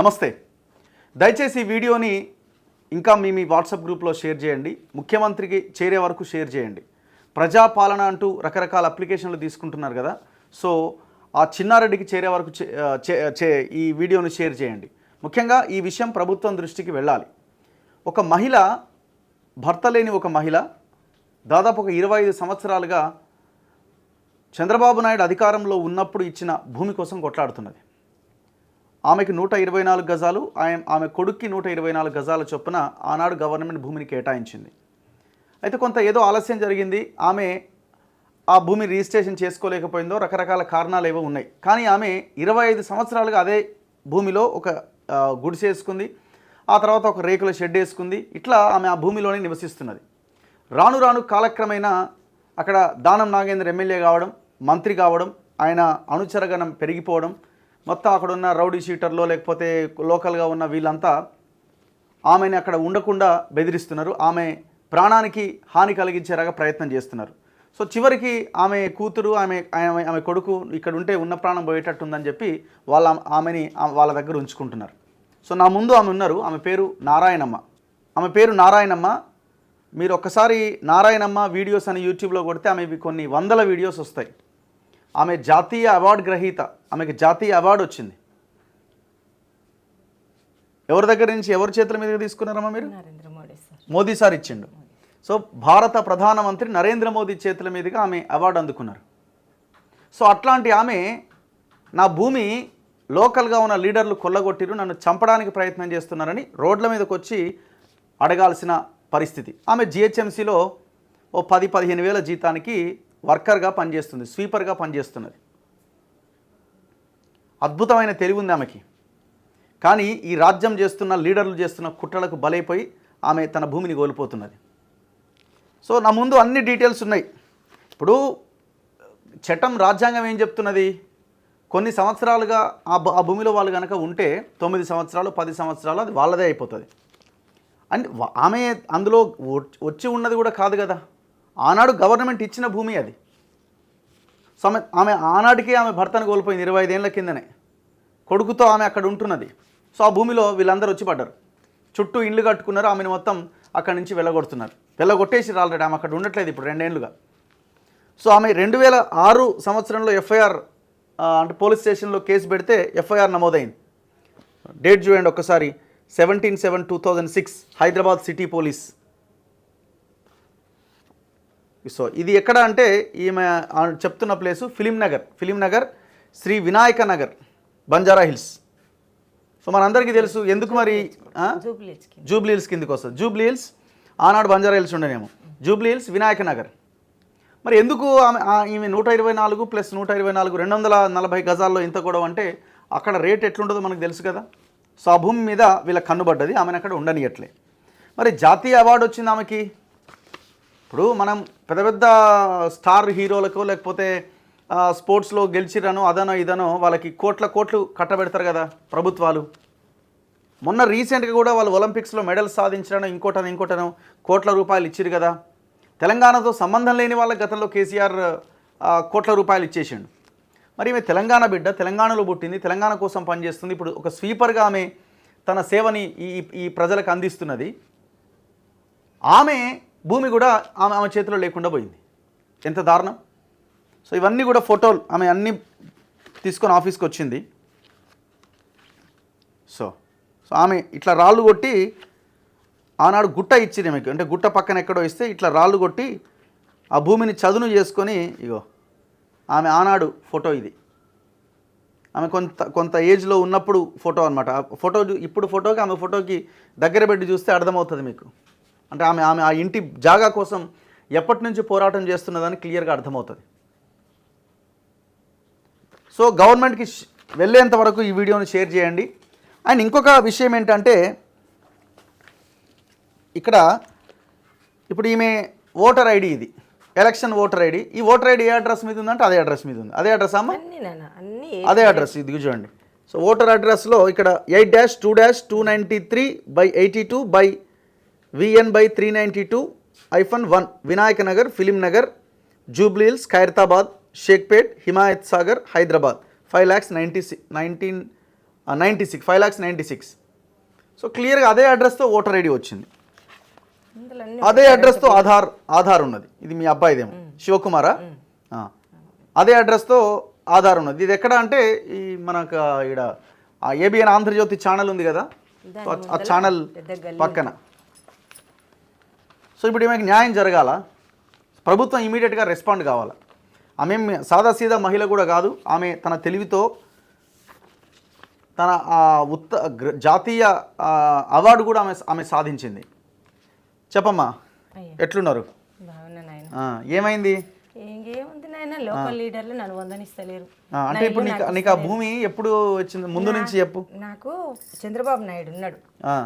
నమస్తే. దయచేసి ఈ వీడియోని ఇంకా మీ వాట్సాప్ గ్రూప్లో షేర్ చేయండి. ముఖ్యమంత్రికి చేరే వరకు షేర్ చేయండి. ప్రజాపాలన అంటూ రకరకాల అప్లికేషన్లు తీసుకుంటున్నారు కదా, సో ఆ చిన్నారెడ్డికి చేరే వరకు ఈ వీడియోని షేర్ చేయండి. ముఖ్యంగా ఈ విషయం ప్రభుత్వం దృష్టికి వెళ్ళాలి. ఒక మహిళ, భర్త లేని ఒక మహిళ దాదాపు ఒక 25 సంవత్సరాలుగా చంద్రబాబు నాయుడు అధికారంలో ఉన్నప్పుడు ఇచ్చిన భూమి కోసం కొట్లాడుతున్నది. ఆమెకు 124 గజాలు, ఆమె కొడుక్కి 124 గజాల చొప్పున ఆనాడు గవర్నమెంట్ భూమిని కేటాయించింది. అయితే కొంత ఏదో ఆలస్యం జరిగింది, ఆమె ఆ భూమి రిజిస్ట్రేషన్ చేసుకోలేకపోయిందో, రకరకాల కారణాలు ఏవో ఉన్నాయి. కానీ ఆమె 25 సంవత్సరాలుగా అదే భూమిలో ఒక గుడిసె వేసుకుంది, ఆ తర్వాత ఒక రేకుల షెడ్ వేసుకుంది. ఇట్లా ఆమె ఆ భూమిలోనే నివసిస్తున్నది. రాను రాను కాలక్రమేణా అక్కడ దానం నాగేంద్ర ఎమ్మెల్యే కావడం, మంత్రి కావడం, ఆయన అనుచరగణం పెరిగిపోవడం, మొత్తం అక్కడ ఉన్న రౌడీ షీటర్లో లేకపోతే లోకల్గా ఉన్న వీళ్ళంతా ఆమెని అక్కడ ఉండకుండా బెదిరిస్తున్నారు. ఆమె ప్రాణానికి హాని కలిగించేలాగా ప్రయత్నం చేస్తున్నారు. సో చివరికి ఆమె కూతురు, ఆమె కొడుకు ఇక్కడ ఉంటే ఉన్న ప్రాణం పోయేటట్టుందని చెప్పి ఆమెని వాళ్ళ దగ్గర ఉంచుకుంటున్నారు. సో నా ముందు ఆమె ఉన్నారు. ఆమె పేరు నారాయణమ్మ. మీరు ఒక్కసారి నారాయణమ్మ వీడియోస్ అని యూట్యూబ్లో కొడితే ఆమెవి కొన్ని వందల వీడియోస్ వస్తాయి. ఆమె జాతీయ అవార్డు గ్రహీత. ఆమెకి జాతీయ అవార్డు వచ్చింది. ఎవరి దగ్గర నుంచి, ఎవరి చేతుల మీదుగా తీసుకున్నారమ్మా మీరు? మోదీ సార్ ఇచ్చిండు. సో భారత ప్రధానమంత్రి నరేంద్ర మోదీ చేతుల మీదుగా ఆమె అవార్డు అందుకున్నారు. సో అట్లాంటి ఆమె నా భూమి లోకల్గా ఉన్న లీడర్లు కొల్లగొట్టిరు, నన్ను చంపడానికి ప్రయత్నం చేస్తున్నారని రోడ్ల మీదకి వచ్చి అడగాల్సిన పరిస్థితి. ఆమె జిహెచ్ఎంసీలో ఓ 10-15 వేల జీతానికి వర్కర్గా పనిచేస్తుంది, స్వీపర్గా పనిచేస్తున్నది. అద్భుతమైన తెలివి ఉంది ఆమెకి. కానీ ఈ రాజ్యం చేస్తున్న లీడర్లు చేస్తున్న కుట్రలకు బలైపోయి ఆమె తన భూమిని కోల్పోతున్నది. సో నా ముందు అన్ని డీటెయిల్స్ ఉన్నాయి. ఇప్పుడు చట్టం, రాజ్యాంగం ఏం చెప్తున్నది? కొన్ని సంవత్సరాలుగా ఆ భూమిలో వాళ్ళు కనుక ఉంటే 9 సంవత్సరాలు 10 సంవత్సరాలు అది వాళ్ళదే అయిపోతుంది. అండ్ ఆమె అందులో వచ్చి ఉన్నది కూడా కాదు కదా, ఆనాడు గవర్నమెంట్ ఇచ్చిన భూమి అది. సో ఆమె ఆనాటికి ఆమె భర్తను కోల్పోయింది 25 ఏళ్ల కిందనే. కొడుకుతో ఆమె అక్కడ ఉంటున్నది. సో ఆ భూమిలో వీళ్ళందరూ వచ్చి పడ్డారు, చుట్టూ ఇళ్ళు కట్టుకున్నారు, ఆమెను మొత్తం అక్కడి నుంచి వెళ్ళగొడుతున్నారు. వెళ్ళగొట్టేసి ఆల్రెడీ ఆమె అక్కడ ఉండట్లేదు ఇప్పుడు 2 ఏళ్ళుగా. సో ఆమె 2006 సంవత్సరంలో ఎఫ్ఐఆర్ అంటే పోలీస్ స్టేషన్లో కేసు పెడితే ఎఫ్ఐఆర్ నమోదైంది. డేట్ చూడండి ఒక్కసారి, 17/7/2006 హైదరాబాద్ సిటీ పోలీస్. సో ఇది ఎక్కడ అంటే ఈమె చెప్తున్న ప్లేసు ఫిలిం నగర్ శ్రీ వినాయక నగర్, బంజారా హిల్స్. సో మనందరికీ తెలుసు ఎందుకు మరి జూబ్లీ హిల్స్ కిందకి వస్తుంది. జూబ్లీ హిల్స్ ఆనాడు బంజారా హిల్స్ ఉండేనేమో, జూబ్లీ హిల్స్ వినాయక నగర్. మరి ఎందుకు ఈమె 124 + 124 240 గజాల్లో ఇంత గొడవ అంటే అక్కడ రేట్ ఎట్లుంటుందో మనకు తెలుసు కదా. సో ఆ భూమి మీద వీళ్ళ కన్నుబడ్డది, ఆమెను అక్కడ ఉండనియట్లే. మరి జాతీయ అవార్డు వచ్చింది ఆమెకి. ఇప్పుడు మనం పెద్ద పెద్ద స్టార్ హీరోలకు లేకపోతే స్పోర్ట్స్లో గెలిచిరనో అదనో ఇదనో వాళ్ళకి కోట్లు కట్టబెడతారు కదా ప్రభుత్వాలు. మొన్న రీసెంట్గా కూడా వాళ్ళు ఒలింపిక్స్లో మెడల్స్ సాధించడనో ఇంకోటనో కోట్ల రూపాయలు ఇచ్చిరు కదా. తెలంగాణతో సంబంధం లేని వాళ్ళకి గతంలో కేసీఆర్ కోట్ల రూపాయలు ఇచ్చేసిండు. మరి ఈమె తెలంగాణ బిడ్డ, తెలంగాణలో పుట్టింది, తెలంగాణ కోసం పనిచేస్తుంది. ఇప్పుడు ఒక స్వీపర్గా ఆమె తన సేవని ఈ ప్రజలకు అందిస్తున్నది. ఆమె భూమి కూడా ఆమె చేతిలో లేకుండా పోయింది. ఎంత దారుణం. సో ఇవన్నీ కూడా ఫోటోలు, ఆమె అన్నీ తీసుకొని ఆఫీస్కి వచ్చింది. సో ఆమె ఇట్లా రాళ్ళు కొట్టి ఆనాడు గుట్ట ఇచ్చింది ఆమెకి, అంటే గుట్ట పక్కన ఎక్కడో ఇస్తే ఇట్లా రాళ్ళు కొట్టి ఆ భూమిని చదును చేసుకొని, ఇగో ఆమె ఆనాడు ఫోటో ఇది. ఆమె కొంత ఏజ్లో ఉన్నప్పుడు ఫోటో అనమాట. ఫోటో ఇప్పుడు ఫోటోకి ఆమె ఫోటోకి దగ్గర పెట్టి చూస్తే అర్థమవుతుంది మీకు. అంటే ఆమె ఆ ఇంటి జాగా కోసం ఎప్పటి నుంచి పోరాటం చేస్తున్నదని క్లియర్గా అర్థమవుతుంది. సో గవర్నమెంట్కి వెళ్ళేంత వరకు ఈ వీడియోని షేర్ చేయండి. అండ్ ఇంకొక విషయం ఏంటంటే, ఇక్కడ ఇప్పుడు ఈమె ఓటర్ ఐడి, ఇది ఎలక్షన్ ఓటర్ ఐడి. ఈ ఓటర్ ఐడి ఏ అడ్రస్ మీద ఉందంటే అదే అడ్రస్ మీద ఉంది. అదే అడ్రస్ అమ్మ, అదే అడ్రస్ ఇది చూడండి. సో ఓటర్ అడ్రస్లో ఇక్కడ 8-2-293/82/VN/392-1 Vinayaka Nagar, film Nagar, Jubilee hills, Khairatabad, Shaikpet, Himayat Sagar, Hyderabad 5,19,000 96, 5,96,000. So క్లియర్గా అదే అడ్రస్తో ఓటర్ ఐడి వచ్చింది, అదే అడ్రస్తో ఆధార్ ఉన్నది. ఇది మీ అబ్బాయిదేమో, శివకుమారా? అదే అడ్రస్తో ఆధార్ ఉన్నది. ఇది ఎక్కడ అంటే ఈ మనకు ఇక్కడ ఏబిఎన్ ఆంధ్రజ్యోతి ఛానల్ ఉంది కదా, ఆ ఛానల్ పక్కన. సో ఇప్పుడు ఈమెకి న్యాయం జరగాల, ప్రభుత్వం ఇమీడియట్గా రెస్పాండ్ కావాలి. ఆమె సాదాసీదా మహిళ కూడా కాదు, ఆమె తన తెలివితో తన జాతీయ అవార్డు కూడా ఆమె సాధించింది. చెప్పమ్మా, ఎట్లున్నారు? ఏమైంది? ఇంకేముంది నాయన, లోకల్ లీడర్లు నన్ను వందనిస్తలేరు. అంటే ఇప్పుడు నీకు ఆ భూమి ఎప్పుడు వచ్చింది? ముందు నుంచి చెప్పు. నాకు చంద్రబాబు నాయుడు ఉన్నాడు,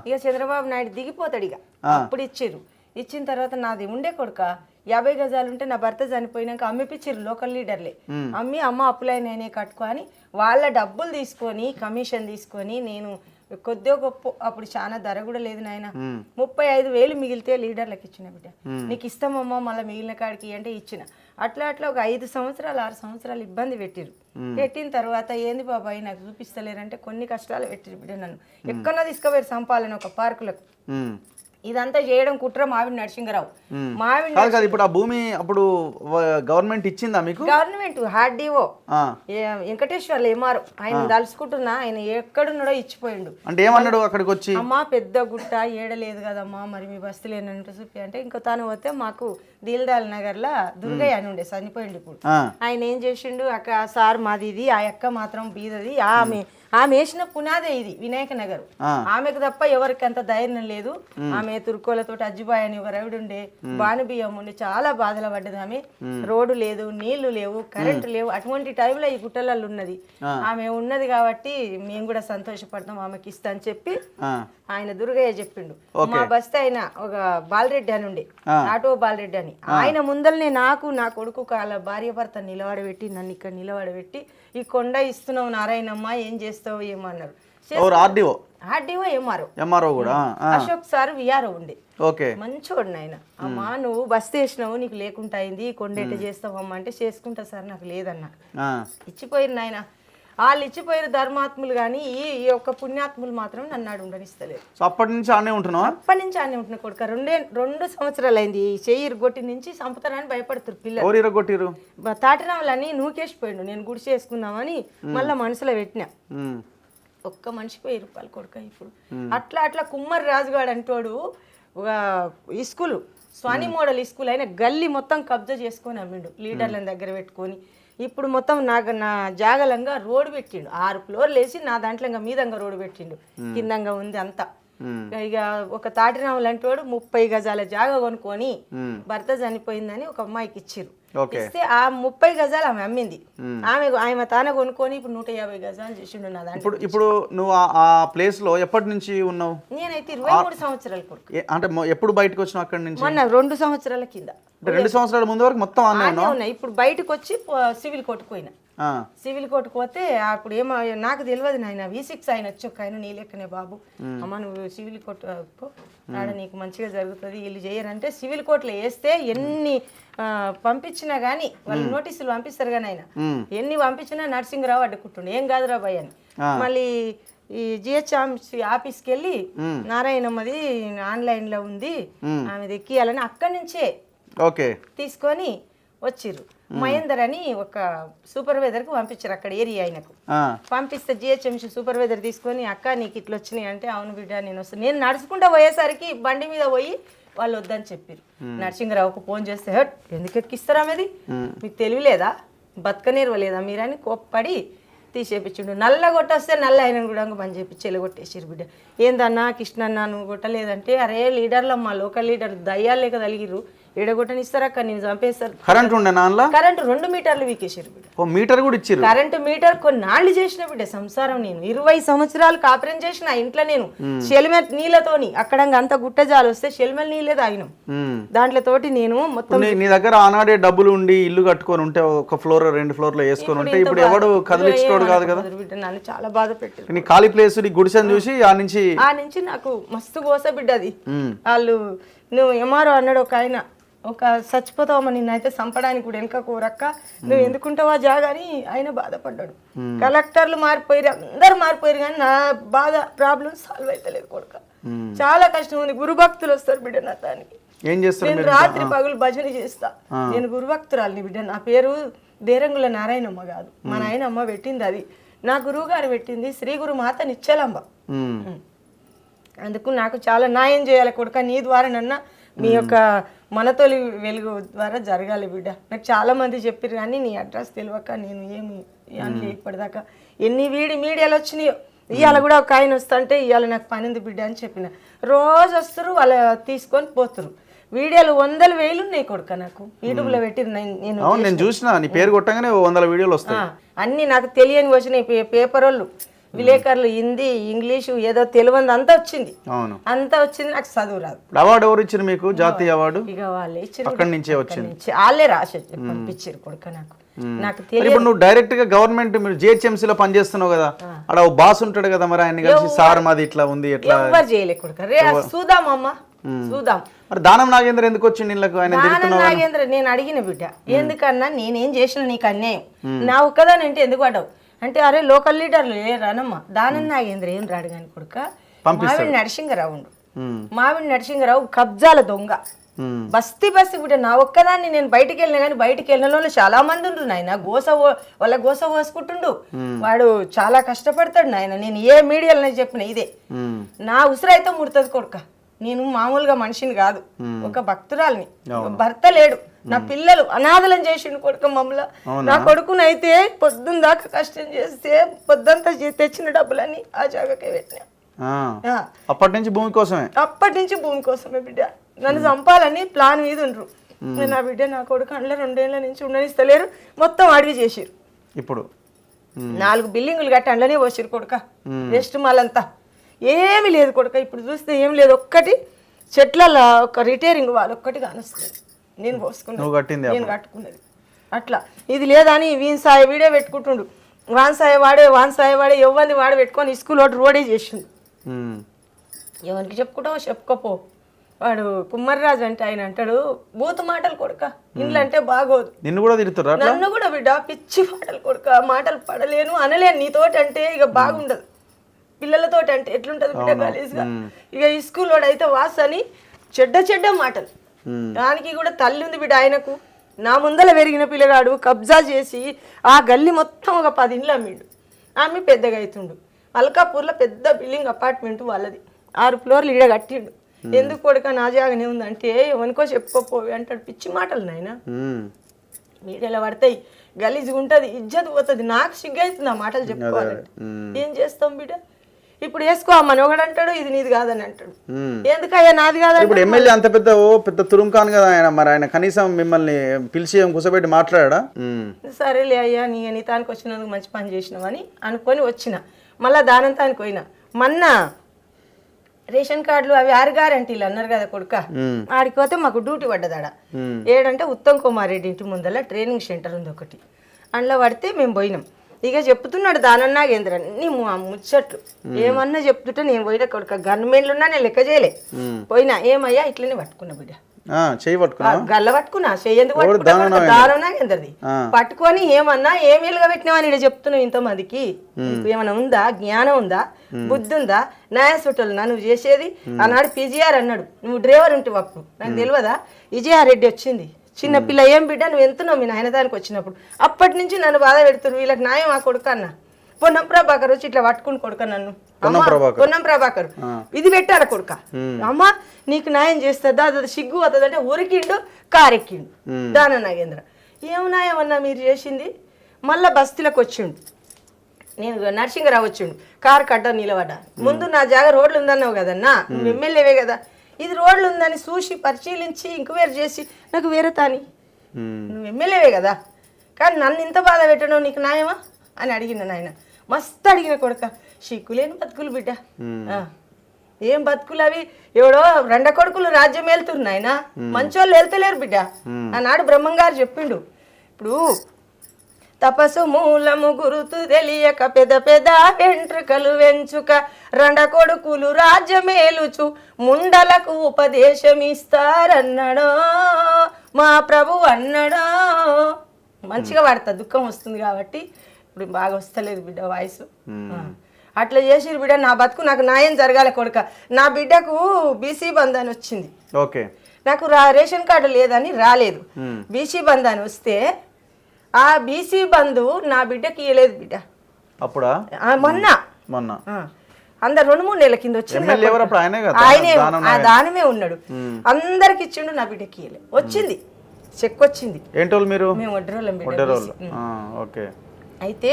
ఇక చంద్రబాబు నాయుడు దిగిపోతాడు, ఇక అప్పుడు ఇచ్చిర్రు. ఇచ్చిన తర్వాత నాది ఉండే కొడుక 50 గజాలు ఉంటే నా భర్త చనిపోయినాక అమ్మిపిచ్చిర్రు లోకల్ లీడర్లే. అమ్మి అమ్మ అప్పులైనా కట్టుకొని వాళ్ళ డబ్బులు తీసుకొని కమిషన్ తీసుకొని నేను కొద్దిగా గొప్ప, అప్పుడు చాలా ధర కూడా లేదు నాయన, 35,000 మిగిలితే లీడర్లకు ఇచ్చిన. బిడ్డ నీకు ఇస్తామమ్మా మళ్ళీ మిగిలిన కాడికి అంటే ఇచ్చిన. అట్లా ఒక 5 సంవత్సరాలు 6 సంవత్సరాలు ఇబ్బంది పెట్టిరు. పెట్టిన తర్వాత ఏంది బాబాయ్ నాకు చూపిస్తలేరంటే కొన్ని కష్టాలు పెట్టిరు బిడ్డ. నన్ను ఎక్కడో తీసుకుపోయారు సంపాలని ఒక పార్కులకు. ఇదంతా చేయడం కుట్ర మావిడి నరసింహరావు. ఇప్పుడు ఆ భూమి అప్పుడు గవర్నమెంట్ ఇచ్చిందా మీకు? గవర్నమెంట్ హార్డీఓ వెంకటేశ్వర్లు ఏమారు ఆయన తలుసుకుంటున్నా, ఆయన ఎక్కడున్నాడో ఇచ్చిపోయిండు. అంటే ఏమన్నాడు అక్కడికి వచ్చి? అమ్మా పెద్ద గుట్ట ఏడలేదు కదమ్మా, మరి మీ బస్తీ లేనంటే చూపి అంటే ఇంకో తాను పోతే మాకు దీల్దాల్ నగర్ లా దుర్గయ్య అని ఉండే, చనిపోయిండు ఇప్పుడు. ఆయన ఏం చేసిండు, అక్క సార్ మాది ఇది, ఆ అక్క మాత్రం బీదది, ఆమె వేసిన పునాదే ఇది వినాయక నగర్. ఆమెకు తప్ప ఎవరికి అంత ధైర్యం లేదు. ఆమె తుర్కోలతో అజ్జిబాయ్ అని ఒక రవిడు ఉండే, బానుబియ్యం ఉండే, చాలా బాధలు పడ్డది. ఆమె రోడ్డు లేదు, నీళ్లు లేవు, కరెంటు లేవు. అటువంటి టైంలో ఈ గుట్టలలో ఉన్నది ఆమె ఉన్నది కాబట్టి మేము కూడా సంతోషపడతాం, ఆమెకి ఇస్తా అని చెప్పి ఆయన దుర్గయ్య చెప్పిండు. మా బస్తీ ఆయన ఒక బాలరెడ్డి అని ఉండే, ఆటో బాలరెడ్డి అని, ఆయన ముందరనే నాకు నా కొడుకు కాల భార్య భర్త నిలబడబెట్టి నన్ను ఇక్కడ నిలబడబెట్టి ఈ కొండ ఇస్తున్నావు నారాయణమ్మ ఏం చేస్తావు ఏమన్నారు. ఆర్డీఓ ఎంఆర్ఓ కూడా అశోక్ సార్ విఆర్ఓ ఉండే, మంచోడు నాయన. అమ్మా నువ్వు బస్తీ వేసినావు నీకు లేకుండా అయింది, కొండెట్ట చేస్తావమ్మా అంటే చేసుకుంటా సార్ నాకు లేదన్నా. ఇచ్చిపోయిరు నాయన, వాళ్ళు ఇచ్చిపోయారు ధర్మాత్ములు, కానీ ఈ యొక్క పుణ్యాత్ములు మాత్రం నన్ను ఆడు ఉండనిస్తలేరు. అప్పటి నుంచి ఆనే ఉంటున్నావు? అప్పటి నుంచి ఆనే ఉంటున్నా కొడుక. 2 సంవత్సరాలు అయింది. చెయ్యి ఇరుగొట్టి నుంచి చంపుతారని భయపడుతున్నారు పిల్లలు. తాటిరాములని నూకేసిపోయిండు, నేను గుడిసి వేసుకుందామని మళ్ళీ మనసులో పెట్టినా. ఒక్క మనిషికి 1000 రూపాయలు కొడుక. ఇప్పుడు అట్లా కుమ్మరి రాజుగాడు అంటోడు ఒక స్కూలు, స్వాని మోడల్ స్కూల్ అయినా గల్లీ మొత్తం కబ్జా చేసుకొని అమ్మిండు, లీడర్లను దగ్గర పెట్టుకొని. ఇప్పుడు మొత్తం నా జాగలంగా రోడ్డు పెట్టిండు, 6 ఫ్లోర్లు వేసి నా దాంట్లో మీదంగా రోడ్డు పెట్టిండు, కిందంగా ఉంది అంతా. ఇక ఒక తాటిరాములు అంటోడు 30 గజాల జాగ కొనుక్కొని భర్త చనిపోయిందని ఒక అమ్మాయికి ఇచ్చిర్రు. ఇస్తే ఆ 30 గజాలు ఆమె అమ్మింది. ఆమె తానే కొనుక్కొని ఇప్పుడు 150 గజాలు చేసిండు నా దాంట్లో. ఇప్పుడు నువ్వు ఆ ప్లేస్ లో ఎప్పటి నుంచి ఉన్నావు? నేనైతే 23 సంవత్సరాల కొడుకు. అంటే ఎప్పుడు బయటకు వచ్చినావు అక్కడి నుంచి? మొన్న 2 సంవత్సరాల కింద. 2 సంవత్సరాల ముందు వరకు మొత్తం ఉన్నాయి. ఇప్పుడు బయటకు వచ్చి సివిల్ కోర్టుకు పోయినా. సివిల్ కోర్టుకు పోతే అప్పుడు ఏమో నాకు తెలియదు నాయన, V6 ఆయన వచ్చి ఒక ఆయన నీ లెక్కనే బాబు అమ్మ నువ్వు సివిల్ కోర్టు ఆడ నీకు మంచిగా జరుగుతుంది, వీళ్ళు చేయరంటే సివిల్ కోర్టులో వేస్తే ఎన్ని పంపించినా కానీ వాళ్ళు నోటీసులు పంపిస్తారు కానీ ఆయన ఎన్ని పంపించినా నర్సింగ్రావు అడ్డుకుంటుండే, ఏం కాదురా భయ్ అని. మళ్ళీ ఈ GHMC ఆఫీస్కి వెళ్ళి నారాయణమ్మది ఆన్లైన్లో ఉంది ఆమెది ఎక్కియాలని అక్కడి నుంచే తీసుకొని వచ్చిర్రు. మహేందర్ అని ఒక సూపర్వైజర్కి పంపించారు అక్కడ ఏరియా ఆయనకు. పంపిస్తే GHMC సూపర్వైజర్ తీసుకొని అక్క నీకు ఇట్లా వచ్చినాయి అంటే అవును బిడ్డ నేను వస్తాను. నేను నడుచుకుంటూ పోయేసరికి బండి మీద పోయి వాళ్ళు వద్దని చెప్పారు. నరసింహరావుకు ఫోన్ చేస్తే హట్ ఎందుకు ఎక్కిస్తారా మీది, మీకు తెలియలేదా, బతకనేర్వలేదా మీరని కోప్పడి తీసేపించిండు. నల్ల కొట్టొస్తే నల్ల ఆయన కూడా బంద్ చేపించి ఎలగొట్టేసారు. బిడ్డ ఏందన్నా కృష్ణన్నా నువ్వు కొట్టలేదంటే అరే లీడర్లు మా లోకల్ లీడర్ దయ్యాలు లేక తలిగిర్రు, ఎడగొట్టనిస్తారక్క నేను చంపేస్తారు. కరెంట్ ఉండే కరెంట్ 2 మీటర్లు వీకేసారు బిడ్డ. మీటర్ కూడా ఇచ్చారు. కరెంటు మీటర్ కొన్నాళ్ళు చేసిన బిడ్డ సంసారం. నేను 20 సంవత్సరాలు కాపురం చేసిన ఇంట్లో నేను షెల్మెట్ నీళ్ళతోని అక్కడ అంత గుట్టజాలు వస్తే షెల్మెల్ నీళ్ళే తాగినాం దాంట్లో తోటి నేను మొత్తం. నీ దగ్గర ఆనాడే డబ్బులు ఉండి ఇల్లు కట్టుకొని ఉంటే ఒక ఫ్లోర్ 2 ఫ్లోర్లు వేసుకొని ఉంటే ఇప్పుడు ఎవడు కదిలించుకోడు కాదు కదా. నన్ను చాలా బాధ పెట్టారు. నీ ఖాళీ ప్లేస్ గుడిసెని చూసి ఆ నుంచి నాకు మస్తు గోస బిడ్డ అది. వాళ్ళు నువ్వు ఎంఆర్ఓ అన్నాడు ఒక ఆయన, ఒక చచ్చిపోతావమ్మా నిన్నైతే చంపడానికి కూడా వెనక కోరక్క నువ్వు ఎందుకుంటావా జాగా అని ఆయన బాధపడ్డాడు. కలెక్టర్లు మారిపోయారు, అందరు మారిపోయారు, కానీ నా బాధ ప్రాబ్లం సాల్వ్ అవుతలేదు కొడుక. చాలా కష్టం ఉంది. గురుభక్తులు వస్తారు బిడ్డ నా దానికి. ఏం చేస్తారు? నేను రాత్రి పగులు భజన చేస్తా. నేను గురుభక్తురాలిని బిడ్డ. నా పేరు దేరంగుల నారాయణమ్మ కాదు, మా నాయనమ్మ పెట్టింది అది. నా గురువు గారు పెట్టింది శ్రీ గురు మాత నిశ్చలంబ. అందుకు నాకు చాలా న్యాయం చేయాలి కొడుక. నీ ద్వారా నన్న మీ యొక్క మనతోలి వెలుగు ద్వారా జరగాలి బిడ్డ. నాకు చాలా మంది చెప్పారు కానీ నీ అడ్రస్ తెలియక నేను ఏమి అని ఇప్పటిదాకా ఎన్ని మీడియాలు వచ్చినాయో. ఇవాళ కూడా ఒక ఆయన వస్తుంటే ఇవాళ నాకు పని ఉంది బిడ్డ అని చెప్పిన. రోజు వస్తారు వాళ్ళు తీసుకొని పోతారు. వీడియోలు 100,000 ఉన్నాయి కొడుక. నాకు యూట్యూబ్లో పెట్టిరు. నేను చూసిన నీ పేరు కొట్టగానే 100 వీడియోలు వస్తాయి. అన్నీ నాకు తెలియని వచ్చినాయి. పేపర్ వాళ్ళు, విలేకరులు, హిందీ, ఇంగ్లీషు, ఏదో తెలియదు అంతా వచ్చింది. అంతా వచ్చింది. నాకు చదువు రాదు. అవార్డు ఎవరు ఇచ్చారు మీకు? జాతీయ అవార్డు ఇక వాళ్ళే ఇచ్చారు. అక్కడి నుంచే వచ్చింది. వాళ్ళే రాసి పంపించారు కొడుక. నాకు తెలియదు. ఇప్పుడు నువ్వు డైరెక్ట్ గా గవర్నమెంట్ మీరు జిహెచ్ఎంసీలో పనిచేస్తున్నావు కదా, అక్కడ ఓ బాస్ ఉంటాడు కదా, మరి ఆయన కలిసి సార్ మాది ఇట్లా ఉంది ఎట్లా ఎవ్వరు చేయలే కొడుక. రే చూద్దాం అమ్మ చూద్దాం. మరి దానం నాగేంద్ర ఎందుకు వచ్చింది ఇళ్ళకు? దానం నాగేంద్ర నేను అడిగిన బిడ్డ, ఎందుకన్నా నేనేం చేసిన నీకు అన్యాయం, నా ఒక్కదాని అంటే ఎందుకు పడ్డావు అంటే, అరే లోకల్ లీడర్లు రానమ్మా. దానం నాగేంద్ర ఏం రాడు కానీ కొడుక. మావిడి నరసింహరావు మావిడి నరసింహరావు కబ్జాల దొంగ. బస్తీ బిడ్డ. నా ఒక్కదాన్ని నేను బయటికి వెళ్ళినా కానీ బయటికి వెళ్ళిన వాళ్ళు చాలా మంది ఉండ్రు నాయన. వాళ్ళ గోస పోసుకుంటుండు వాడు. చాలా కష్టపడతాడు నాయన. నేను ఏ మీడియాలో చెప్పిన ఇదే. నా ఉసిరైతే ముడుతుంది కొడుక. నేను మామూలుగా మనిషిని కాదు, ఒక భక్తురాలిని. భర్త లేడు, నా పిల్లలు అనాథలం చేసిండు కొడుక మమ్మల్ని. నా కొడుకునైతే పొద్దున్న దాకా కష్టం చేస్తే పొద్దుంతా తెచ్చిన డబ్బులని ఆ జాగాకే పెట్టినా. అప్పటి నుంచి భూమి కోసమే బిడ్డ. నన్ను చంపాలని ప్లాన్ మీద ఉండ్రు. నా బిడ్డ నా కొడుకు అందులో 2 ఏళ్ల నుంచి ఉండనిస్తలేరు. మొత్తం అడవి చేసిరు. ఇప్పుడు 4 బిల్డింగులు కట్టి అందులోనే పోసిరు కొడుక. వెస్ట్ మాలంతా ఏమి లేదు కొడుక. ఇప్పుడు చూస్తే ఏం లేదు. ఒక్కటి చెట్ల ఒక రిటైరింగ్ వాళ్ళు ఒక్కటి కానొస్తుంది. నేను పోసుకున్నాను, నేను కట్టుకున్నది అట్లా. ఇది లేదని వీన్సాయ వీడే పెట్టుకుంటుండు. వాన్సాయ వాడే ఎవరిని వాడు పెట్టుకొని స్కూల్ ఒకటి రోడే చేసిండు. ఎవరికి చెప్పుకుంటావో చెప్పుకోపో. వాడు కుమ్మర్రాజు అంటే ఆయన అంటాడు, బూతు మాటలు కొడుక, ఇండ్లు అంటే బాగోదు. నిన్ను కూడా తిరుగుతారు? నన్ను కూడా బిడ్డ పిచ్చి మాటలు కొడుక. మాటలు పడలేను అనలేను. నీతోటి అంటే ఇక బాగుండదు, పిల్లలతోటి అంటే ఎట్లుంటది బిడ్డ గలీజ్గా. ఇక ఈ స్కూల్ వాడు అయితే వాస్ అని చెడ్డ మాటలు. దానికి కూడా తల్లి ఉంది బిడ్డ ఆయనకు. నా ముందల పెరిగిన పిల్లగాడు కబ్జా చేసి ఆ గల్లీ మొత్తం ఒక 10 ఇండ్లు అమ్మిండు. అమ్మి పెద్దగా అవుతుండు. అల్కాపూర్లో పెద్ద బిల్డింగ్ అపార్ట్మెంట్ వాళ్ళది. 6 ఫ్లోర్లు ఈడ కట్టిండు. ఎందుకు కొడుక నా జాగానే ఉందంటే ఎవరికో చెప్పుకోపోవి అంటాడు. పిచ్చి మాటలు నాయన. మీడియాలో పడతాయి, గలీజ్గా ఉంటుంది, ఇజ్జత్ పోతుంది. నాకు సిగ్గైతుంది ఆ మాటలు చెప్పుకోవాలంటే. ఏం చేస్తాం బిడ్డ? ఇప్పుడు వేసుకోమని ఒకడు అంటాడు, ఇది నీది కాదని అంటాడు. ఎందుకయ్యా నాది కాదని? ఇప్పుడు ఎమ్మెల్యే అంత పెద్ద తురుంకాను కదా ఆయన, మరి ఆయన కనీసం మిమ్మల్ని పిలిచి కూర్చోబెట్టి మాట్లాడా? సరేలే అయ్యా, నీ తానికి వచ్చినందుకు మంచి పని చేసినావని అనుకొని వచ్చిన. మళ్ళా దానంతానికి పోయినా. మొన్న రేషన్ కార్డులు అవి 6 గ్యారెంటీలు అన్నారు కదా కొడుక. ఆడికి పోతే మాకు డ్యూటీ పడ్డదాడ. ఏడంటే ఉత్తమ్ కుమార్ రెడ్డి ఇంటి ముందర ట్రైనింగ్ సెంటర్ ఉంది ఒకటి. అందులో పడితే మేము పోయినాం. ఇక చెప్తున్నాడు దానం నాగేంద్ర అన్ని ముచ్చట్లు ఏమన్నా చెప్తుంటే నేను పోయినా కొడుక. గవర్నమెంట్లు ఉన్నా నేను లెక్క చేయలే. పోయినా ఏమయ్యా ఇట్లనే పట్టుకున్నా బిడ్డ. గల్ల పట్టుకున్నా. చెయ్యేందుకు పట్టుకున్నా? దానం నాగేంద్రది పట్టుకొని ఏమన్నా ఏమేలుగా పెట్టినావని ఇక్కడ చెప్తున్నావు ఇంతమందికి. ఏమన్నా ఉందా? జ్ఞానం ఉందా? బుద్ధి ఉందా? న్యాయసుటలున్నా నువ్వు చేసేది? ఆనాడు పిజిఆర్ అన్నాడు, నువ్వు డ్రైవర్ ఉంటే అప్పుడు నాకు తెలియదా? విజయారెడ్డి రెడ్డి వచ్చింది చిన్నపిల్ల. ఏం బిడ్డ నువ్వు ఎంతున్నావు మీ నాయన దానికి వచ్చినప్పుడు? అప్పటి నుంచి నన్ను బాధ పెడుతున్నారు. వీళ్ళకి న్యాయం ఆ కొడుకు అన్న. పొన్నం ప్రభాకర్ వచ్చి ఇట్లా పట్టుకుని కొడుక నన్ను. పొన్నం ప్రభాకర్ ఇది పెట్టాల కొడుక. అమ్మా నీకు న్యాయం చేస్తుందా? అది సిగ్గు అవుతుంది అంటే ఉరికిండు, కారెక్కిండు దానం నాగేంద్ర. ఏం న్యాయం అన్నా మీరు చేసింది? మళ్ళా బస్తీలకు వచ్చిండు. నేను నరసింహరావు వచ్చిండు. కారు కట్ట నిలబడ్డా. ముందు నా జాగా రోడ్లు ఉందన్నావు కదన్నా, నువ్వు ఎమ్మెల్యేవే కదా. ఇది రోడ్లు ఉందని చూసి పరిశీలించి ఇంక్వైరీ చేసి నాకు వేరే తాని. నువ్వు ఎమ్మెల్యేవే కదా, కానీ నన్ను ఇంత బాధ పెట్టడం నీకు న్యాయమా అని అడిగిన నాయన. మస్తు అడిగిన కొడుక. సిగ్గులేని బతుకులు బిడ్డ. ఏం బతుకులు అవి? ఎవడో 2 కొడుకులు రాజ్యం వెళ్తున్నారు నాయన. మంచోళ్ళు వెళ్తలేరు బిడ్డ. ఆనాడు బ్రహ్మంగారు చెప్పిండు. ఇప్పుడు తపసు మూలము గురుతు తెలియక పెద పెద వెంట్రుకలు వెంచుక రండ కొడుకులు రాజ్యమేలుచు ముండలకు ఉపదేశమిస్తారన్నాడో మా ప్రభు అన్నాడో. మంచిగా వాడతా, దుఃఖం వస్తుంది కాబట్టి. ఇప్పుడు బాగా వస్తలేదు బిడ్డ వాయిస్. అట్లా చేసిరు బిడ్డ. నా బతుకు నాకు న్యాయం జరగాలి కొడుక. నా బిడ్డకు బీసీ బంధు అని వచ్చింది. ఓకే, నాకు రేషన్ కార్డు లేదని రాలేదు. బీసీ బంధు అని వస్తే ఆ బీసీ బంధు నా బిడ్డకి ఇవ్వలేదు బిడ్డ. అప్పుడా? మొన్న అందరు 2-3 నెలల కింద వచ్చింది. ఆయనే ఆ దానమే ఉన్నాడు. అందరికి ఇచ్చిండు, నా బిడ్డకి ఇవ్వలేదు. వచ్చింది, చెక్ వచ్చింది. ఏంటోళ్ళు మీరు? మేము వడ్డరోళ్ళం బిడ్డ. ఓకే. అయితే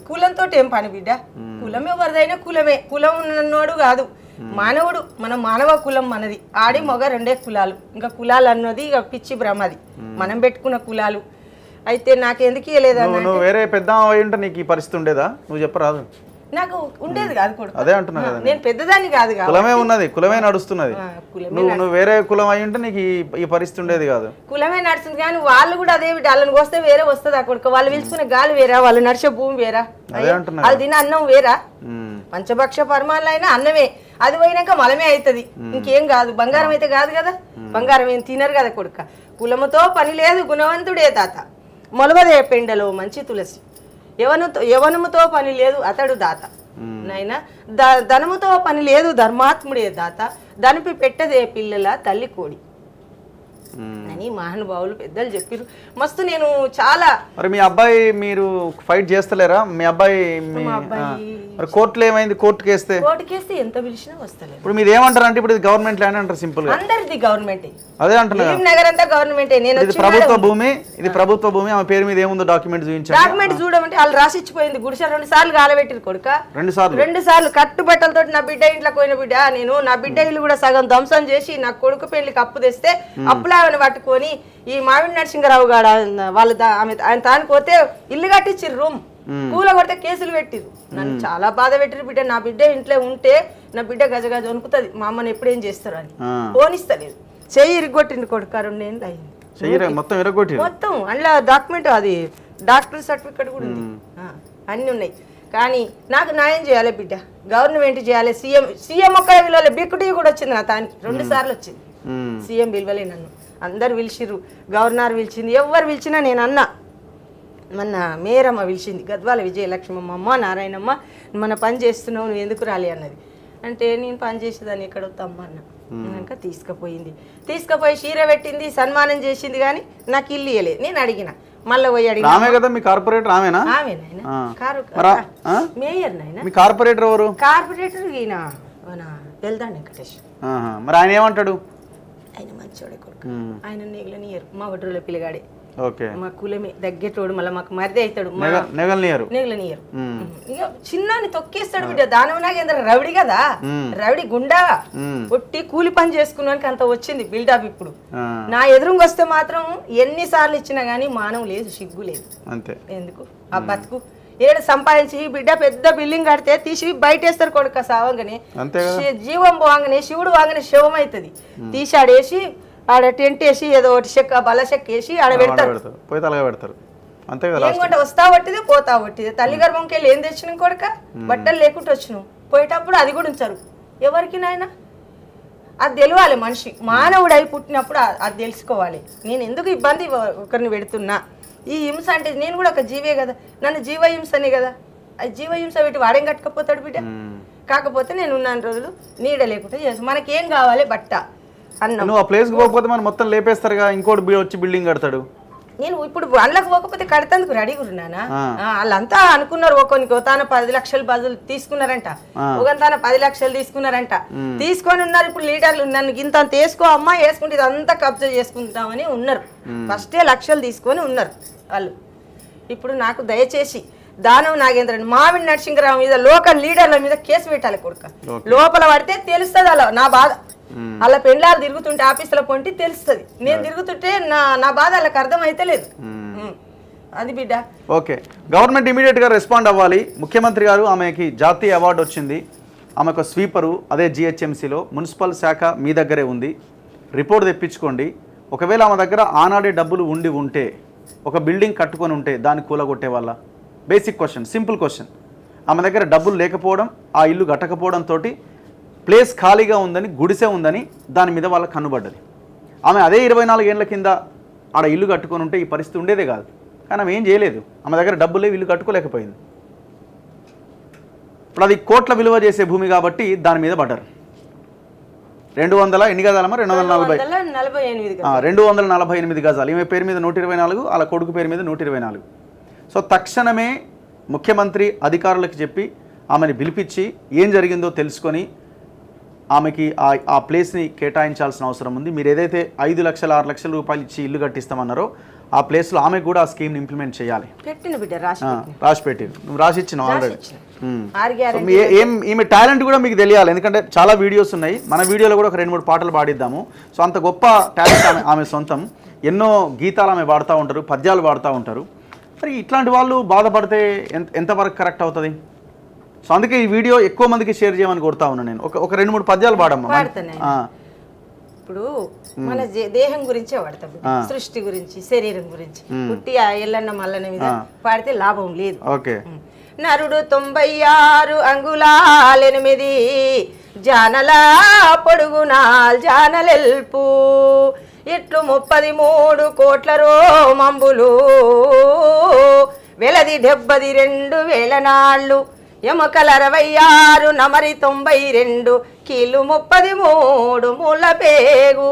కులంతో ఏం పని బిడ్డ? కులం ఎవరిదైనా కులమే. కులం ఉన్నవాడు కాదు, మానవుడు. మన మానవ కులం మనది. ఆడి మగ 2 కులాలు. ఇంకా కులాలు అన్నది ఇక పిచ్చి భ్రమది, మనం పెట్టుకున్న కులాలు. అయితే నాకెందుకు ఇవ్వలేదా? నువ్వు వేరే పెద్ద అయి ఉంటే నీకు ఈ పరిస్థితి ఉండేదా? నువ్వు చెప్పరాదు. నాకు ఉండేది కాదు కొడుకు. అదే అంటున్నా కదా, నేను పెద్దదాన్ని కాదు. కులమే ఉన్నది, కులమే నడుస్తున్నది. నువ్వు వేరే కులం అయి ఉంటే నీకు ఈ పరిస్థితి ఉండేది కాదు. కులమే నడుస్తుంది కానీ వాళ్ళు కూడా అదే వాళ్ళని వస్తే వేరే వస్తుంది. ఆ కొడుకు వాళ్ళు పిలుచుకునే గాలి వేరా, వాళ్ళు నడిచే భూమి వేరా, అది తిన అన్నం వేరా. పంచభక్ష పరమాలు అయినా అన్నమే. అది పోయినాక మలమే అవుతుంది, ఇంకేం కాదు. బంగారం అయితే కాదు కదా, బంగారం ఏం తినరు కదా కొడుక. కులముతో పని లేదు, గుణవంతుడే తాత. మొలవదే పెండలో మంచి తులసి. యవనముతో పని లేదు, అతడు దాత. నాయన ధనముతో పని లేదు, ధర్మాత్ముడే దాత. దనిపి పెట్టదే పిల్లల తల్లి కోడి అని మహానుభావులు పెద్దలు చెప్పారు. మస్తు నేను చాలా. మరి మీ అబ్బాయి మీరు ఫైట్ చేస్తలేరా? మీ అబ్బాయి కోర్టులో ఏమైంది? కోర్టుకేస్తే ఎంత పిలిచినా వస్తలేదు. ఇప్పుడు మీరు ఏమంటారు అంటే ఇప్పుడు ఇది గవర్నమెంట్ ల్యాండ్ అంటారు సింపుల్ గా. అందరిది గవర్నమెంట్. అదే అంటున్నారు, నగర్ అంతా గవర్నమెంట్. ఇది ప్రభుత్వ భూమి, ఇది ప్రభుత్వ భూమి. ఆమె పేరు మీద ఏముందో డాక్యుమెంట్ చూపించారు. డాక్యుమెంట్ చూడమంటే వాళ్ళు రాసిచ్చిపోయింది. గుడిసె 2 సార్లు గాలబెట్టిరు కొడుక. 2 సార్లు కట్టుబట్టలతో నా బిడ్డ ఇంట్లో పోయిన బిడ్డ. నేను నా బిడ్డ ఇల్లు కూడా సగం ధ్వంసం చేసి నా కొడుకు పెళ్లికి అప్పు తెస్తే అప్పులావని పట్టుకొని ఈ మావిడి నరసింహరావు గారు వాళ్ళు ఆయన తానికి పోతే ఇల్లు కట్టించిర్రు, రూమ్ కూల కొడితే కేసులు పెట్టిరు. నన్ను చాలా బాధ పెట్టిరు బిడ్డ. నా బిడ్డ ఇంట్లో ఉంటే నా బిడ్డ గజగజ వణుకుతుంది. మా అమ్మని ఎప్పుడేం చేస్తారు అని పోనిస్తలేదు. చెయ్యి ఇరిగొట్టింది కొడుకు. 2 ఏళ్ళు అయింది మొత్తం. అందులో డాక్యుమెంట్, అది డాక్టర్ సర్టిఫికెట్ కూడా ఉంది, అన్ని ఉన్నాయి. కానీ నాకు న్యాయం చేయాలి బిడ్డ, గవర్నమెంట్ చేయాలి. సీఎం ఒక్క విలువలే, బిక్కుటీ కూడా వచ్చింది నా తానికి. 2 సార్లు వచ్చింది. సీఎం పిలవలే నన్ను, అందరు పిలిచిర్రు. గవర్నర్ పిలిచింది, ఎవరు పిలిచినా నేను అన్నా. మొన్న మేరమ్మ పిలిచింది, గద్వాల విజయలక్ష్మమ్మ, అమ్మ నారాయణమ్మ మన పని చేస్తున్నావు, నువ్వు ఎందుకు రాలి అన్నది. అంటే నేను పని చేసేదాన్ని ఎక్కడ వస్తామ్మ అన్న. ఇంకా తీసుకుపోయి చీర పెట్టింది, సన్మానం చేసింది. కానీ నాకు ఇల్లు ఇవ్వలేదు. నేను అడిగిన, మళ్ళీ పోయి అడిగిన. మేయర్ నాయన. కార్పొరేటర్ ఎవరు? కార్పొరేటర్ ఈయన వెళ్దాం వెంకటేష్. మరి ఆయన ఏమంటాడు? ఆయన మంచోడే కొడుకు. ఆయన నెగలనియరు. మా వడ్రోల పిల్లగాడే, ఓకే, మా కులమే దగ్గేటోడు. మళ్ళీ మాకు మరిది అవుతాడు. నెగలనియరు. ఇక చిన్నాన్ని తొక్కేస్తాడు బిడ్డ. దానవ నాగేంద్ర రౌడి కదా, రౌడి గుండా ఒట్టి కూలి పని చేసుకున్నానికి అంత వచ్చింది బిల్డప్. ఇప్పుడు నా ఎదురుగా వస్తే మాత్రం ఎన్నిసార్లు ఇచ్చినా గానీ మానవ లేదు, సిగ్గు లేదు. అంతే. ఎందుకు ఆ బతుకు? ఏడు సంపాదించి బిడ్డ పెద్ద బిల్డింగ్ కడితే తీసి బయటేస్తారు కొడుక. సావంగానే జీవం పోవంగానే శివుడు వాగానే శవం అవుతుంది. తీసి ఆడేసి ఆడ టెంట్ వేసి ఏదో ఒకటి చెక్క బల చెక్క వేసి ఆడ పెడతారు. ఏం వస్తా పట్టిదే పోతా పట్టిదే. తల్లి గర్భంకి వెళ్ళి ఏం తెచ్చినాం కొడుక? బట్టలు లేకుండా వచ్చినాం. పోయేటప్పుడు అది కూడా ఉంచారు. ఎవరికి నాయన అది తెలియాలి. మనిషి మానవుడు అయి పుట్టినప్పుడు అది తెలుసుకోవాలి. నేను ఎందుకు ఇబ్బంది ఒకరిని పెడుతున్నా? ఈ హింస అంటే నేను కూడా ఒక జీవే కదా, నన్ను జీవహింసనే కదా. అది జీవహింస పెట్టి వాడేం కట్టుకపోతాడు బిడ్డ? కాకపోతే నేను ఉన్న రోజులు నీడ లేకుండా చేస్తాను. మనకేం కావాలి? బట్ట, అన్నం. నువ్వు ఆ ప్లేస్కి పోకపోతే మనం మొత్తం లేపేస్తారుగా, ఇంకోటి వచ్చి బిల్డింగ్ కడతాడు. నేను ఇప్పుడు వాళ్ళకి పోకపోతే కడతాందుకు రెడీ ఉన్నానా? వాళ్ళంతా అనుకున్నారు, ఒకరికి తాన 10 లక్షలు బదులు తీసుకున్నారంట, ఒక తాన 10 లక్షలు తీసుకున్నారంట. తీసుకొని ఉన్నారు. ఇప్పుడు లీడర్లు నన్ను ఇంత వేసుకో అమ్మా, వేసుకుంటే ఇదంతా కబ్జా చేసుకుంటామని ఉన్నారు. ఫస్టే లక్షలు తీసుకొని ఉన్నారు వాళ్ళు. ఇప్పుడు నాకు దయచేసి దానవ నాగేంద్రని, మావిడి నరసింహరావు మీద, లోకల్ లీడర్ల మీద కేసు పెట్టాలి కొడుక. లోపల పడితే తెలుస్తుంది అలా నా బాధ. అలా పెండ్లాలు తిరుగుతుంటే ఆఫీసులో పొంటి తెలుస్తుంది. నేను తిరుగుతుంటే నా బాధ వాళ్ళకి అర్థం అయితే లేదు. అది బిడ్డ. ఓకే, గవర్నమెంట్ ఇమీడియట్ గా రెస్పాండ్ అవ్వాలి. ముఖ్యమంత్రి గారు, ఆమెకి జాతీయ అవార్డు వచ్చింది, ఆమె ఒక స్వీపరు, అదే జిహెచ్ఎంసీలో. మున్సిపల్ శాఖ మీ దగ్గరే ఉంది, రిపోర్ట్ తెప్పించుకోండి. ఒకవేళ ఆమె దగ్గర ఆనాడే డబ్బులు ఉండి ఉంటే ఒక బిల్డింగ్ కట్టుకొని ఉంటే దాన్ని కూలగొట్టే వాళ్ళ? Basic question, simple question. ఆమె దగ్గర డబ్బులు లేకపోవడం, ఆ ఇల్లు కట్టకపోవడంతో ప్లేస్ ఖాళీగా ఉందని, గుడిసె ఉందని దాని మీద వాళ్ళ కన్నుబడ్డది. ఆమె అదే 24 ఏళ్ల కింద ఆడ ఇల్లు కట్టుకొని ఉంటే ఈ పరిస్థితి ఉండేదే కాదు. కానీ ఆమె ఏం చేయలేదు, ఆమె దగ్గర డబ్బులే, ఇల్లు కట్టుకోలేకపోయింది. ఇప్పుడు అది కోట్ల విలువ చేసే భూమి కాబట్టి దాని మీద పడ్డారు. 200 ఎన్ని గజాలమ్మా? 248 గజాలు. ఈమె పేరు మీద 124, వాళ్ళ కొడుకు పేరు మీద 124. సో తక్షణమే ముఖ్యమంత్రి అధికారులకు చెప్పి ఆమెని పిలిపించి ఏం జరిగిందో తెలుసుకొని ఆమెకి ఆ ప్లేస్ని కేటాయించాల్సిన అవసరం ఉంది. మీరు ఏదైతే 5 లక్షల 6 లక్షల రూపాయలు ఇచ్చి ఇల్లు కట్టిస్తామన్నారో ఆ ప్లేస్లో ఆమె కూడా ఆ స్కీమ్ని ఇంప్లిమెంట్ చేయాలి. రాసి పెట్టి నువ్వు రాసి ఇచ్చినావు ఆల్రెడీ. ఈమె టాలెంట్ కూడా మీకు తెలియాలి, ఎందుకంటే చాలా వీడియోస్ ఉన్నాయి. మన వీడియోలో కూడా ఒక 2-3 పాటలు పాడిద్దాము. సో అంత గొప్ప టాలెంట్ ఆమె సొంతం. ఎన్నో గీతాలు ఆమె పాడుతూ ఉంటారు, పద్యాలు పాడుతూ ఉంటారు. మరి ఇట్లాంటి వాళ్ళు బాధపడితే ఎంతవరకు కరెక్ట్ అవుతుంది? సో అందుకే ఈ వీడియో ఎక్కువ మందికి షేర్ చేయమని కోరుతా ఉన్నాను నేను. ఒక 2-3 పద్యాలు పాడమ్మా. ఇప్పుడు మన దేహం గురించే వాడతాం, సృష్టి గురించి, శరీరం గురించి. పుట్టి ఆ ఎల్లన్న మల్లన్న మీద పాడితే లాభం లేదు. ఓకే. నరుడు 96 అంగుళాల 8 జానల పొడుగునా జానలెల్పు ఇట్లు 33 కోట్ల రోమంబులు వెలది 72,000 నాళ్ళు ఎముకల 66 నమరి 92 కీలు 33 మూల పేగు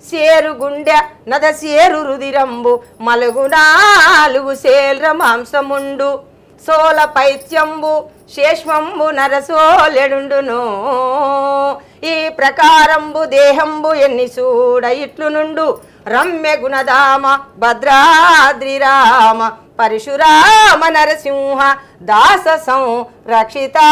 సేరు గుండె నద సేరు రుదిరంబు మలుగు 4 సేల్ర మాంసముండు సోల పైత్యంబు శేష్మంబు నరసోలెడుండును ఈ ప్రకారంబు దేహంబు ఎన్ని చూడ ఇట్లు నుండు రమ్య గుణధామ భద్రాద్రి రామ పరశురామ నరసింహ దాస సంరక్షితాహువా.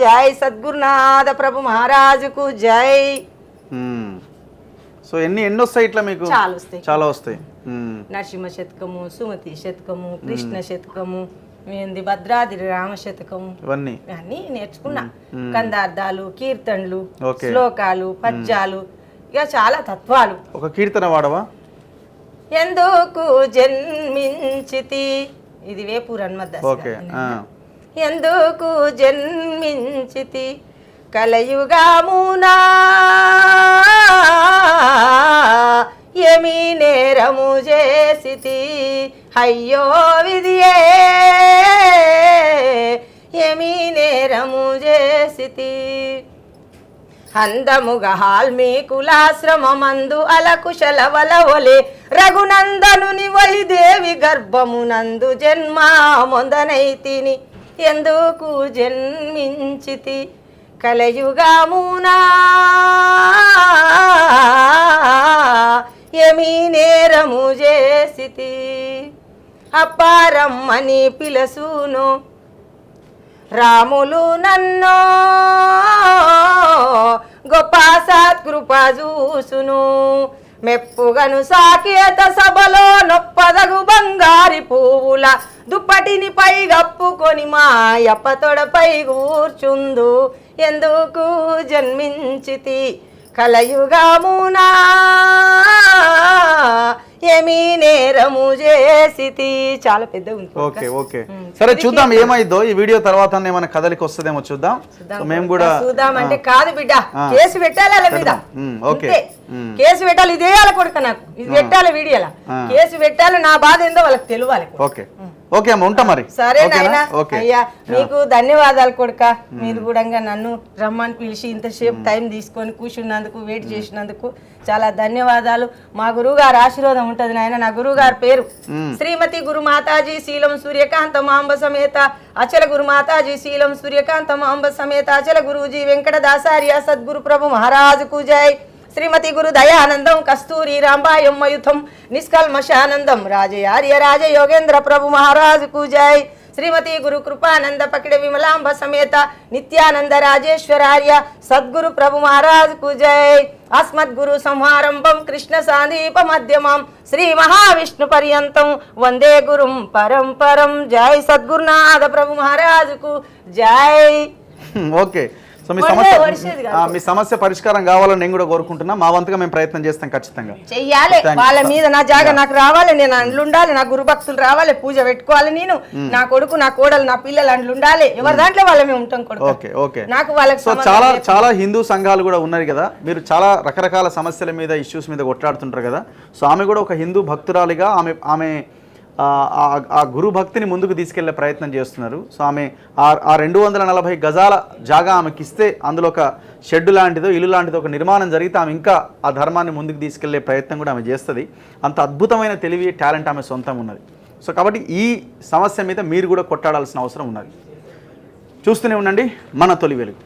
జై సద్గురునాథ ప్రభు మహారాజుకు జై. సో ఎన్ని వస్తాయి ఇట్లా మీకు? చాలా వస్తాయి. నరసింహ శతకము, సుమతి శతకము, కృష్ణ శతకము, ఏంది భద్రాద్రి రామ శతకము, ఇవన్నీ నేర్చుకున్నా. కందార్థాలు, కీర్తనలు, శ్లోకాలు, పద్యాలు, ఇక చాలా తత్వాలు. ఒక కీర్తన వాడవా? ఎందుకు జన్మించితి, ఇది వేపూర్ హనుమద్ దాస్. ఎందుకు జన్మించితి కలయుగమునా ఏమి నేరము చేసితి అయ్యో విధియే ఏమి నేరము చేసితి అందముగా హాల్మీకులాశ్రమమందు అలకుశల వలవలే రఘునందనుని వైదేవి గర్భమునందు జన్మ మొందనైతిని ఎందుకు జన్మించితి కలయుగమునా ఏమి నేరము చేసితి అప్పారమ్మని పిలసును రాములు నన్నో గొప్ప సత్కృప చూసును మెప్పుగను సాకేత సభలో నొప్పదగు బంగారి పువ్వుల దుప్పటిని పై గప్పుకొని మాయప్ప తొడపై కూర్చుందు ఎందుకు జన్మించితి కలయుగమునా ఏమి నేరము చేసితి. చాలా పెద్ద ఉంది. ఓకే ఓకే సరే చూద్దాం ఏమైందో ఈ వీడియో తర్వాత ఏమైనా కదలికి వస్తుందేమో చూద్దాం. మేము కూడా చూద్దాం అంటే కాదు బిడ్డ, కేసు పెట్టాలి అలా మీద. ఓకే కేసు పెట్టాలి, ఇదే కొడుక నాకు ఇది పెట్టాలి వీడియోలా కేసు పెట్టాలి. నా బాధ ఏందో వాళ్ళకి తెలియాలి. ఓకే ఓకే అమ్మ ఉంటా మరి. సరే నాయనా, అయ్యా మీకు ధన్యవాదాలు కొడుక. మీరు కూడా నన్ను రమ్మని పిలిచి ఇంతసేపు టైం తీసుకొని కూర్చున్నందుకు, వెయిట్ చేసినందుకు చాలా ధన్యవాదాలు. మా గురువు గారు ఆశీర్వాదం ఉంటది నాయన. నా గురువు గారి పేరు శ్రీమతి గురు మాతాజీ శీలం సూర్యకాంత మాంబ సమేత అచల గురు మాతాజీ శీలం సూర్యకాంత మాంబ సమేత అచల గురూజీ వెంకటదాసార్య సద్గురు ప్రభు మహారాజుకు జై. శ్రీమతి గురు దయానందం కస్తూరి రాంబాయం మయుథం నిష్కల్మషానందం రాజయార్య రాజయోగేంద్ర ప్రభు మహారాజుకు జై. శ్రీమతి గురు కృపానంద పకిడ విమలాంబ సమేత నిత్యానంద రాజేశ్వరార్య సద్గురు ప్రభు మహారాజుకు జై. అస్మద్గురు సంహారంభం కృష్ణ సాందీప మధ్యమం శ్రీ మహావిష్ణు పర్యంతం వందే గురుం పరంపరం. జై సద్గురునాథ ప్రభు మహారాజుకు జై. ఓకే సో మీ ఒడిసేది మీ సమస్య పరిష్కారం కావాలని నేను కూడా కోరుకుంటున్నా. మా వంతుగా మేము ప్రయత్నం చేస్తాం ఖచ్చితంగా. చెయ్యాలి, వాళ్ళ మీద నా జాగా నాకు రావాలి, నేను అండ్లు ఉండాలి, నా గురు భక్తులు రావాలి, పూజ పెట్టుకోవాలి, నేను నా కొడుకు నా కోడలు నా పిల్లలు అండ్లు ఉండాలి, ఎవరి దాంట్లో వాళ్ళమే ఉంటాం కొడుకు. Okay okay. నాకు వాళ్ళకి సో చాలా హిందూ సంఘాలు కూడా ఉన్నాయి కదా, మీరు చాలా రకరకాల సమస్యల మీద ఇష్యూస్ మీద కొట్లాడుతుంటారు కదా. సో ఆమె కూడా ఒక హిందూ భక్తురాలిగా ఆమె ఆ గురు భక్తిని ముందుకు తీసుకెళ్లే ప్రయత్నం చేస్తున్నారు. సో ఆమె ఆ 240 గజాల జాగా ఆమెకి ఇస్తే అందులో ఒక షెడ్ లాంటిదో ఇల్లు లాంటిదో ఒక నిర్మాణం జరిగితే ఆమె ఇంకా ఆ ధర్మాన్ని ముందుకు తీసుకెళ్లే ప్రయత్నం కూడా ఆమె చేస్తుంది. అంత అద్భుతమైన తెలివి టాలెంట్ ఆమె సొంతం ఉన్నది. సో కాబట్టి ఈ సమస్య మీద మీరు కూడా కొట్టాడాల్సిన అవసరం ఉన్నది. చూస్తూనే ఉండండి మన తొలి వెలుగు.